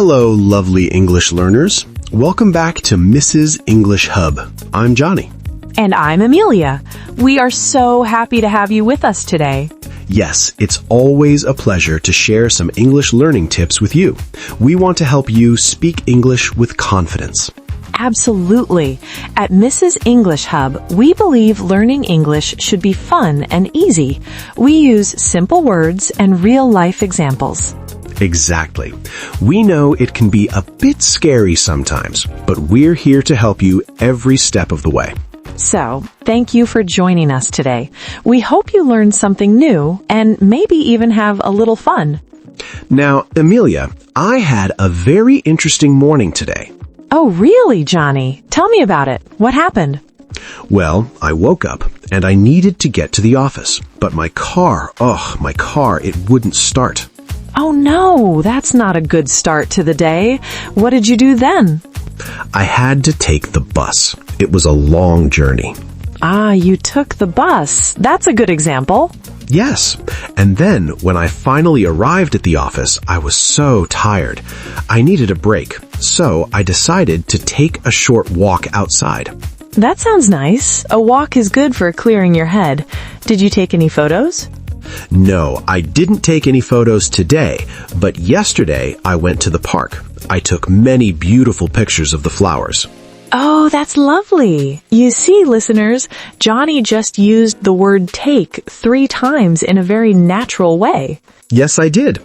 Hello, lovely English learners. Welcome back to Mrs. English Hub. I'm Johnny. And I'm Emilia. We are so happy to have you with us today. Yes, it's always a pleasure to share some English learning tips with you. We want to help you speak English with confidence. Absolutely. At Mrs. English Hub, we believe learning English should be fun and easy. We use simple words and real-life examples. Exactly. We know it can be a bit scary sometimes, but we're here to help you every step of the way. So, thank you for joining us today. We hope you learned something new and maybe even have a little fun. Now, Emilia, I had a very interesting morning today. Oh, really, Johnny? Tell me about it. What happened? Well, I woke up and I needed to get to the office, but my car, it wouldn't start. Oh no, that's not a good start to the day. What did you do then? I had to take the bus. It was a long journey. Ah, you took the bus. That's a good example. Yes, and then when I finally arrived at the office, I was so tired. I needed a break, so I decided to take a short walk outside. That sounds nice. A walk is good for clearing your head. Did you take any photos? No, I didn't take any photos today, but yesterday I went to the park. I took many beautiful pictures of the flowers. Oh, that's lovely. You see, listeners, Johnny just used the word take 3 times in a very natural way. Yes, I did.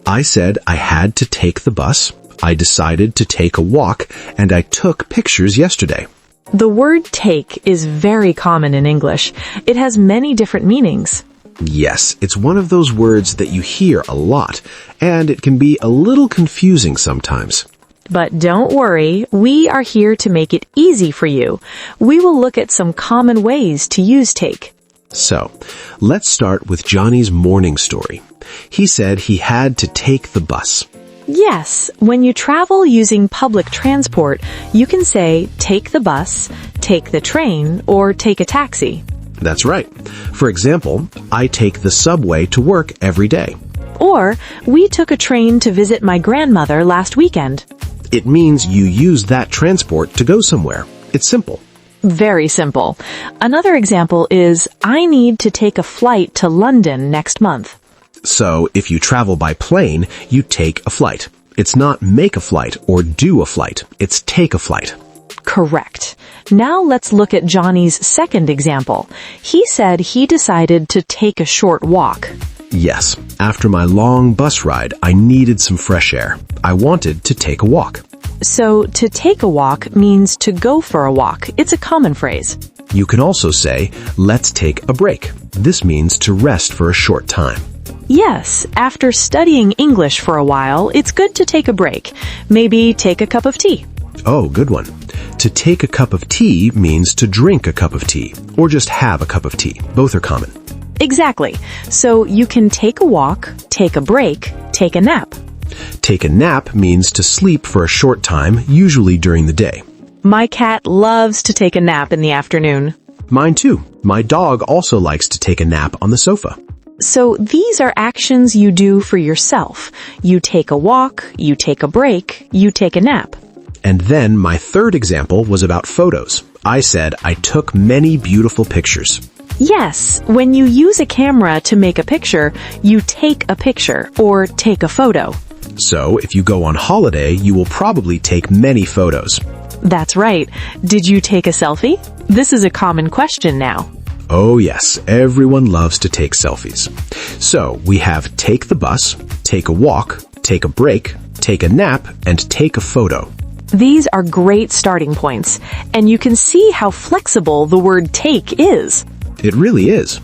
I said I had to take the bus, I decided to take a walk, and I took pictures yesterday. The word take is very common in English. It has many different meanings. Yes, it's one of those words that you hear a lot, and it can be a little confusing sometimes. But don't worry, we are here to make it easy for you. We will look at some common ways to use take. So, let's start with Johnny's morning story. He said he had to take the bus. Yes, when you travel using public transport, you can say take the bus, take the train, or take a taxi. That's right. For example, I take the subway to work every day. Or, we took a train to visit my grandmother last weekend. It means you use that transport to go somewhere. It's simple. Very simple. Another example is, I need to take a flight to London next month. So, if you travel by plane, you take a flight. It's not make a flight or do a flight. It's take a flight. Correct. Now let's look at Johnny's second example. He said he decided to take a short walk. Yes, after my long bus ride, I needed some fresh air. I wanted to take a walk. So, to take a walk means to go for a walk. It's a common phrase. You can also say, let's take a break. This means to rest for a short time. Yes, after studying English for a while, it's good to take a break. Maybe take a cup of tea. Oh, good one. To take a cup of tea means to drink a cup of tea, or just have a cup of tea. Both are common. Exactly. So you can take a walk, take a break, take a nap. Take a nap means to sleep for a short time, usually during the day. My cat loves to take a nap in the afternoon. Mine too. My dog also likes to take a nap on the sofa. So these are actions you do for yourself. You take a walk, you take a break, you take a nap. And then my third example was about photos. I said I took many beautiful pictures. Yes, when you use a camera to make a picture, you take a picture or take a photo. So if you go on holiday, you will probably take many photos. That's right. Did you take a selfie? This is a common question now. Oh yes, everyone loves to take selfies. So we have take the bus, take a walk, take a break, take a nap, and take a photo. These are great starting points, and you can see how flexible the word take is. It really is.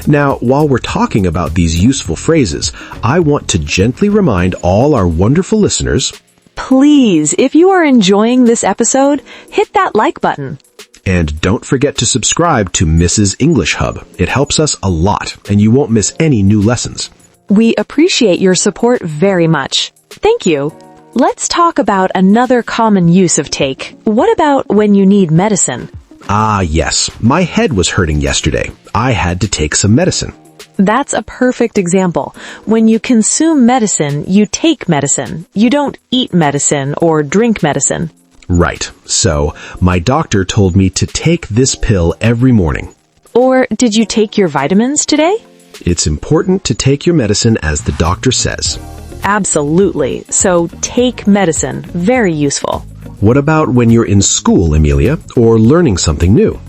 Now, while we're talking about these useful phrases, I want to gently remind all our wonderful listeners, please, if you are enjoying this episode, hit that like button. And don't forget to subscribe to Mrs. English Hub. It helps us a lot, and you won't miss any new lessons. We appreciate your support very much. Thank you. Let's talk about another common use of take. What about when you need medicine? Ah, yes. My head was hurting yesterday. I had to take some medicine. That's a perfect example. When you consume medicine, you take medicine. You don't eat medicine or drink medicine. Right. So, my doctor told me to take this pill every morning. Or did you take your vitamins today? It's important to take your medicine as the doctor says. Absolutely. So take medicine. Very useful. What about when you're in school, Emilia, or learning something new?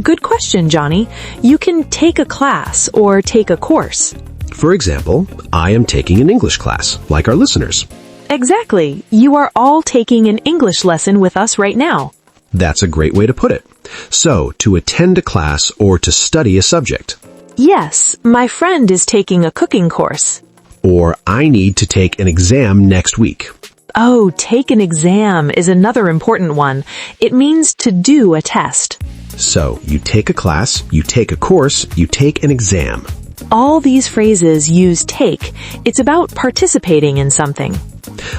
Good question, Johnny. You can take a class or take a course. For example, I am taking an English class, like our listeners. Exactly. You are all taking an English lesson with us right now. That's a great way to put it. So, to attend a class or to study a subject. Yes, my friend is taking a cooking course. Or I need to take an exam next week. Oh, take an exam is another important one. It means to do a test. So, you take a class, you take a course, you take an exam. All these phrases use take. It's about participating in something.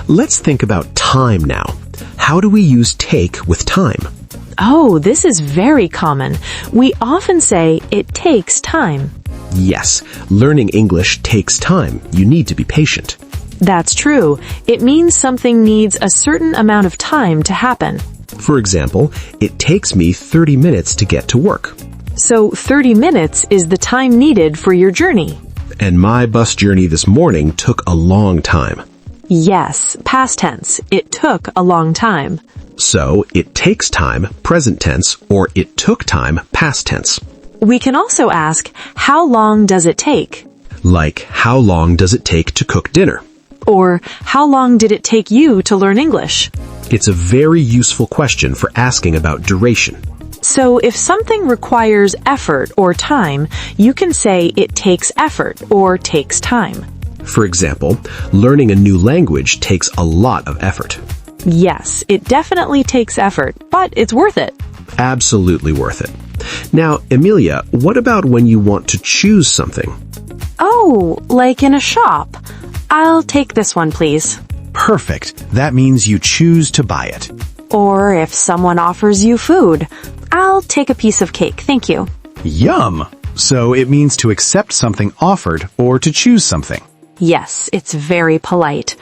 Let's think about time now. How do we use take with time? Oh, this is very common. We often say it takes time. Yes, learning English takes time. You need to be patient. That's true. It means something needs a certain amount of time to happen. For example, it takes me 30 minutes to get to work. So 30 minutes is the time needed for your journey. And my bus journey this morning took a long time. Yes, past tense. It took a long time. So, it takes time, present tense, or it took time, past tense. We can also ask, how long does it take? Like, how long does it take to cook dinner? Or, how long did it take you to learn English? It's a very useful question for asking about duration. So if something requires effort or time, you can say it takes effort or takes time. For example, learning a new language takes a lot of effort. Yes, it definitely takes effort, but it's worth it. Absolutely worth it. Now, Emilia, what about when you want to choose something? Oh, like in a shop. I'll take this one, please. Perfect. That means you choose to buy it. Or if someone offers you food, I'll take a piece of cake, thank you. Yum! So it means to accept something offered or to choose something. Yes, it's very polite.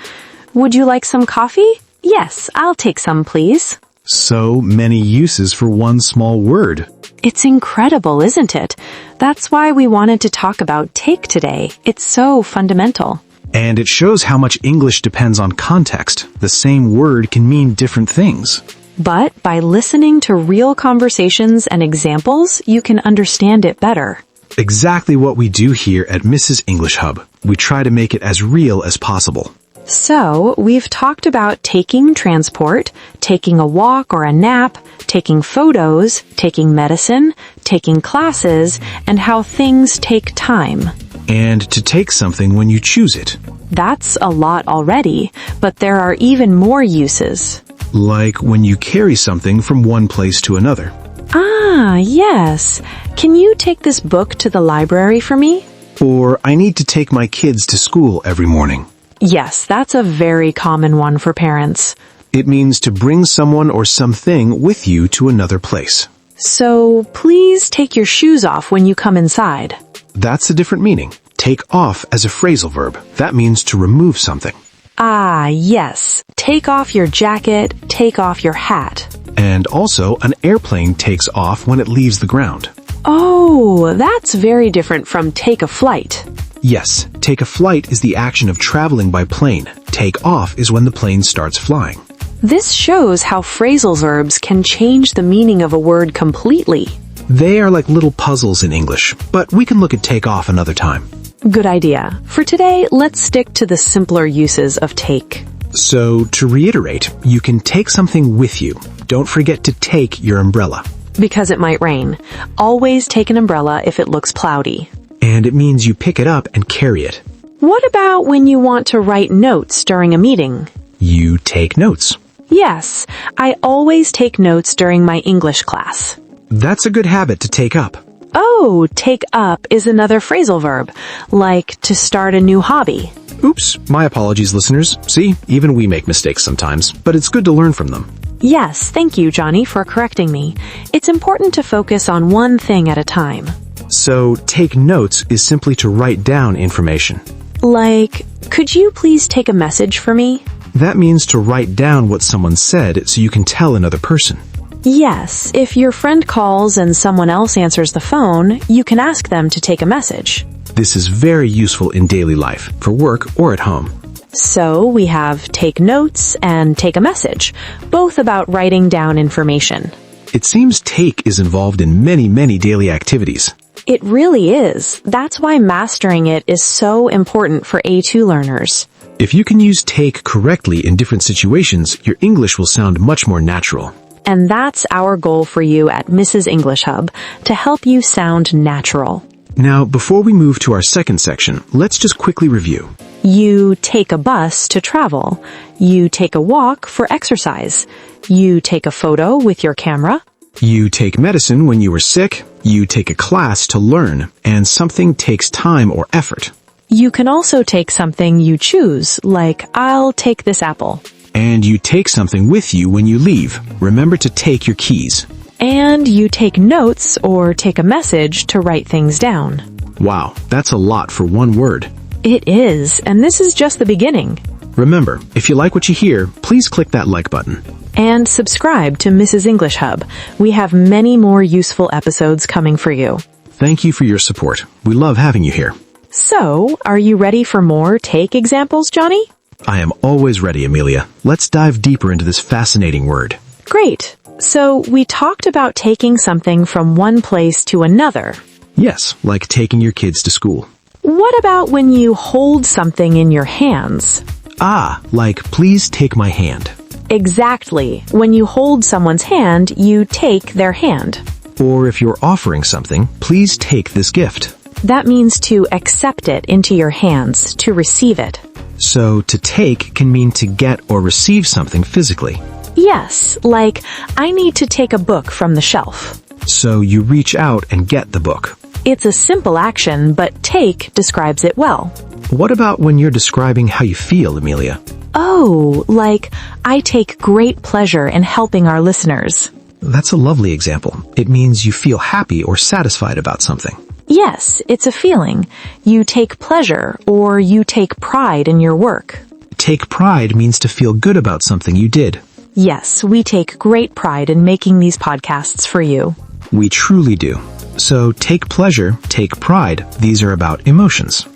Would you like some coffee? Yes, I'll take some, please. So many uses for one small word. It's incredible, isn't it? That's why we wanted to talk about take today. It's so fundamental. And it shows how much English depends on context. The same word can mean different things. But by listening to real conversations and examples, you can understand it better. Exactly what we do here at Mrs. English Hub. We try to make it as real as possible. So, we've talked about taking transport, taking a walk or a nap, taking photos, taking medicine, taking classes, and how things take time. And to take something when you choose it. That's a lot already, but there are even more uses. Like when you carry something from one place to another. Ah, yes. Can you take this book to the library for me? Or I need to take my kids to school every morning. Yes, that's a very common one for parents. It means to bring someone or something with you to another place. So, please take your shoes off when you come inside. That's a different meaning. Take off as a phrasal verb. That means to remove something. Ah, yes. Take off your jacket, take off your hat. And also, an airplane takes off when it leaves the ground. Oh, that's very different from take a flight. Yes, take a flight is the action of traveling by plane. Take off is when the plane starts flying. This shows how phrasal verbs can change the meaning of a word completely. They are like little puzzles in English, but we can look at take off another time. Good idea. For today, let's stick to the simpler uses of take. So, to reiterate, you can take something with you. Don't forget to take your umbrella. Because it might rain. Always take an umbrella if it looks cloudy. And it means you pick it up and carry it. What about when you want to write notes during a meeting? You take notes. Yes, I always take notes during my English class. That's a good habit to take up. Oh, take up is another phrasal verb, like to start a new hobby. Oops, my apologies, listeners. See, even we make mistakes sometimes, but it's good to learn from them. Yes, thank you, Johnny, for correcting me. It's important to focus on one thing at a time. So take notes is simply to write down information. Like, could you please take a message for me? That means to write down what someone said so you can tell another person. Yes, if your friend calls and someone else answers the phone, you can ask them to take a message. This is very useful in daily life, for work or at home. So we have take notes and take a message, both about writing down information. It seems take is involved in many daily activities. It really is. That's why mastering it is so important for A2 learners. If you can use take correctly in different situations, your English will sound much more natural. And that's our goal for you at Mrs. English Hub, to help you sound natural. Now, before we move to our second section, let's just quickly review. You take a bus to travel. You take a walk for exercise. You take a photo with your camera. You take medicine when you were sick. You take a class to learn, and something takes time or effort. You can also take something you choose, like, I'll take this apple. And you take something with you when you leave. Remember to take your keys. And you take notes or take a message to write things down. Wow, that's a lot for one word. It is, and this is just the beginning. Remember, if you like what you hear, please click that like button. And subscribe to Mrs. English Hub. We have many more useful episodes coming for you. Thank you for your support. We love having you here. So, are you ready for more take examples, Johnny? I am always ready, Emilia. Let's dive deeper into this fascinating word. Great. So, we talked about taking something from one place to another. Yes, like taking your kids to school. What about when you hold something in your hands? Ah, like please take my hand. Exactly. When you hold someone's hand, you take their hand. Or if you're offering something, please take this gift. That means to accept it into your hands, to receive it. So to take can mean to get or receive something physically. Yes, like, I need to take a book from the shelf. So you reach out and get the book. It's a simple action, but take describes it well. What about when you're describing how you feel, Emilia? Oh, like, I take great pleasure in helping our listeners. That's a lovely example. It means you feel happy or satisfied about something. Yes, it's a feeling. You take pleasure or you take pride in your work. Take pride means to feel good about something you did. Yes, we take great pride in making these podcasts for you. We truly do. So take pleasure, take pride. These are about emotions.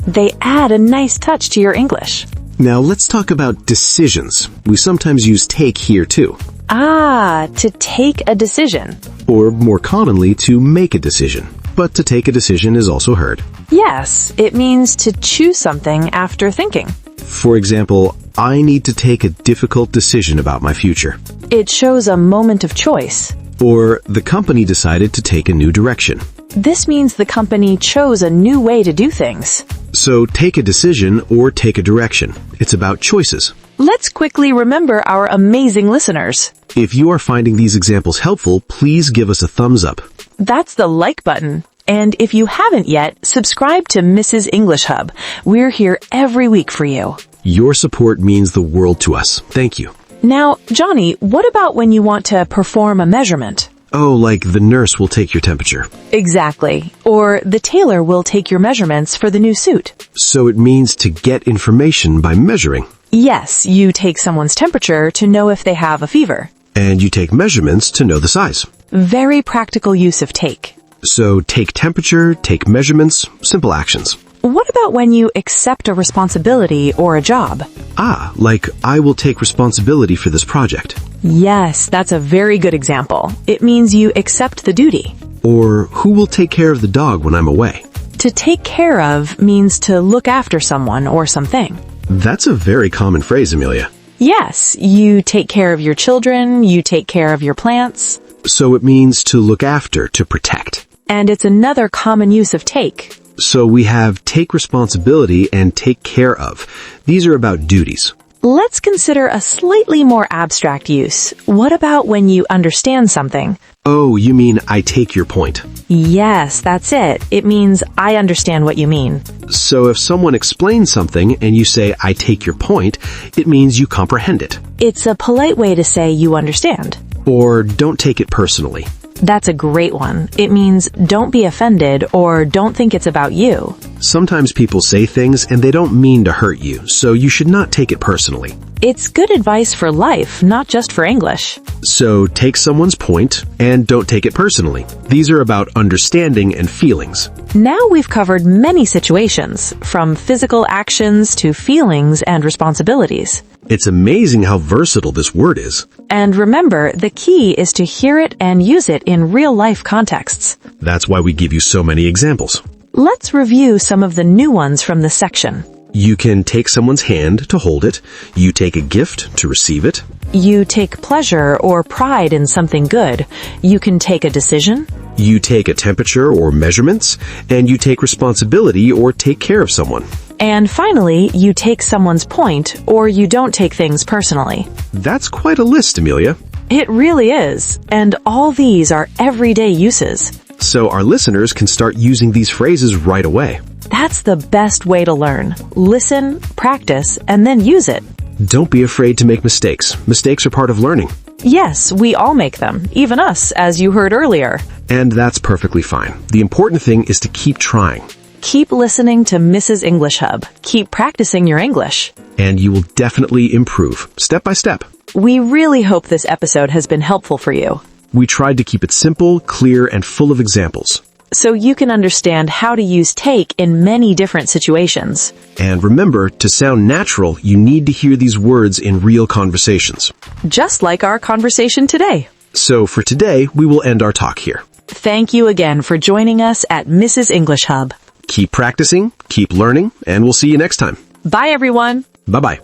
They add a nice touch to your English. Now let's talk about decisions. We sometimes use take here too. Ah, to take a decision. Or more commonly, to make a decision. But to take a decision is also heard. Yes, it means to choose something after thinking. For example, I need to take a difficult decision about my future. It shows a moment of choice. Or the company decided to take a new direction. This means the company chose a new way to do things. So take a decision or take a direction. It's about choices. Let's quickly remember our amazing listeners. If you are finding these examples helpful, please give us a thumbs up. That's the like button. And if you haven't yet, subscribe to Mrs. English Hub. We're here every week for you. Your support means the world to us. Thank you. Now, Johnny, what about when you want to perform a measurement? Oh, like the nurse will take your temperature. Exactly. Or the tailor will take your measurements for the new suit. So it means to get information by measuring. Yes, you take someone's temperature to know if they have a fever. And you take measurements to know the size. Very practical use of take. So take temperature, take measurements, simple actions. What about when you accept a responsibility or a job? Ah, like I will take responsibility for this project. Yes, that's a very good example. It means you accept the duty. Or who will take care of the dog when I'm away? To take care of means to look after someone or something. That's a very common phrase, Emilia. Yes, you take care of your children, you take care of your plants. So it means to look after, to protect. And it's another common use of take. So we have take responsibility and take care of. These are about duties. Let's consider a slightly more abstract use. What about when you understand something? Oh, you mean I take your point. Yes, that's it. It means I understand what you mean. So if someone explains something and you say I take your point, it means you comprehend it. It's a polite way to say you understand. Or don't take it personally. That's a great one. It means don't be offended or don't think it's about you. Sometimes people say things and they don't mean to hurt you, so you should not take it personally. It's good advice for life, not just for English. So take someone's point and don't take it personally. These are about understanding and feelings. Now we've covered many situations, from physical actions to feelings and responsibilities. It's amazing how versatile this word is. And remember, the key is to hear it and use it in real-life contexts. That's why we give you so many examples. Let's review some of the new ones from this section. You can take someone's hand to hold it. You take a gift to receive it. You take pleasure or pride in something good. You can take a decision. You take a temperature or measurements. And you take responsibility or take care of someone. And finally, you take someone's point or you don't take things personally. That's quite a list, Emilia. It really is. And all these are everyday uses. So our listeners can start using these phrases right away. That's the best way to learn. Listen, practice, and then use it. Don't be afraid to make mistakes. Mistakes are part of learning. Yes, we all make them, even us, as you heard earlier. And that's perfectly fine. The important thing is to keep trying. Keep listening to Mrs. English Hub. Keep practicing your English. And you will definitely improve, step by step. We really hope this episode has been helpful for you. We tried to keep it simple, clear, and full of examples. So you can understand how to use take in many different situations. And remember, to sound natural, you need to hear these words in real conversations. Just like our conversation today. So for today, we will end our talk here. Thank you again for joining us at Mrs. English Hub. Keep practicing, keep learning, and we'll see you next time. Bye, everyone. Bye-bye.